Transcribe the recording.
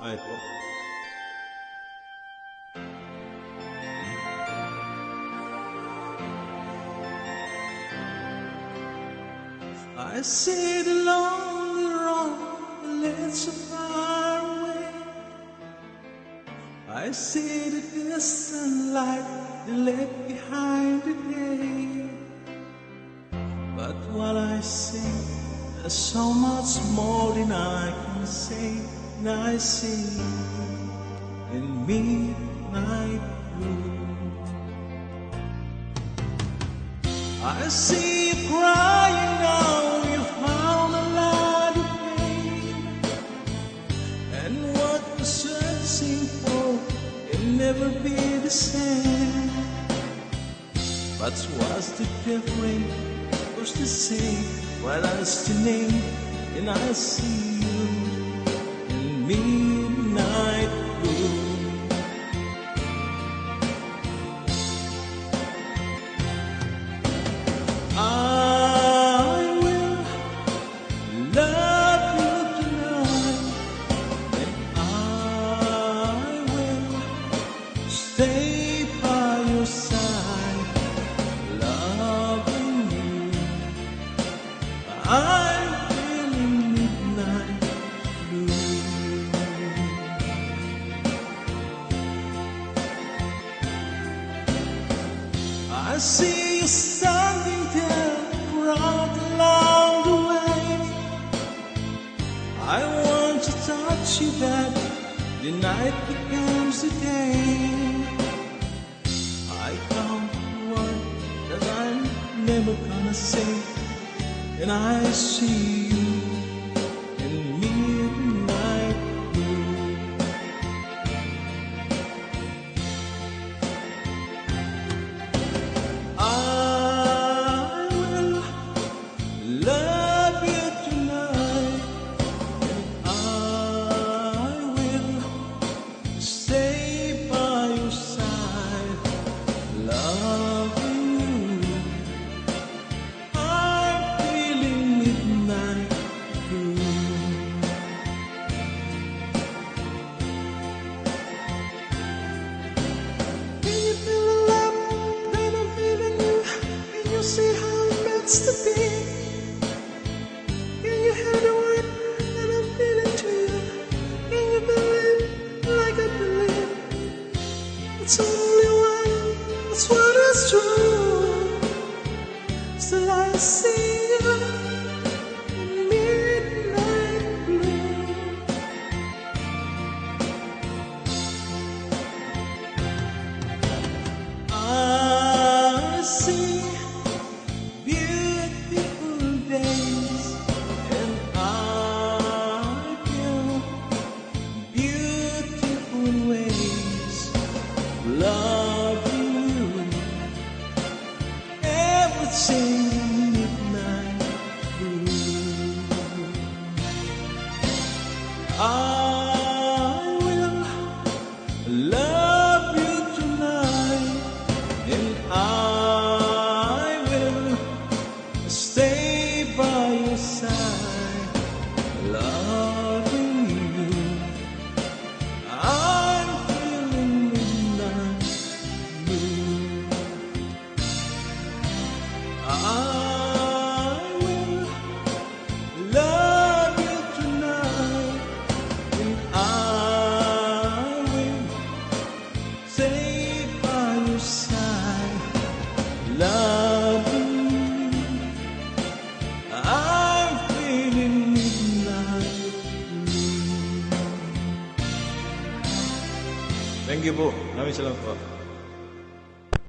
Ay po. I sit along the road, lit so far away. I see the distant light they left behind the day. But while I sing, there's so much more than I can say. And I see in midnight blue. I see you crying now, you found a lot of pain. And what you're searching for can never be the same. But what's the difference? What's the same? What is the name? And I see you in midnight blue. I will love you tonight, and I will stay by your side, loving you. I'm feeling midnight blue. I see you standing there, proud along the way. I want to touch you, but the night becomes the day. I count the word that I'm never gonna say, and I see you in midnight blue. I will love you tonight, and I will stay by your side, loving you. I'm feeling midnight blue. Can you feel the love that I'm feeling you? Can you see how it meant to be? Can you hear the word that I'm feeling to you? Can you believe like I believe? It's only one, that's what is true. Still I see you in midnight blue. I see beautiful days, and I feel beautiful ways, loving you. Everything midnight blue. I will love you tonight, and I will stay by your side, loving you. I'm feeling midnight blue. I will love you tonight, and I will stay by your side, loving you. I'm feeling midnight blue. Thank you po. Maraming salamat po.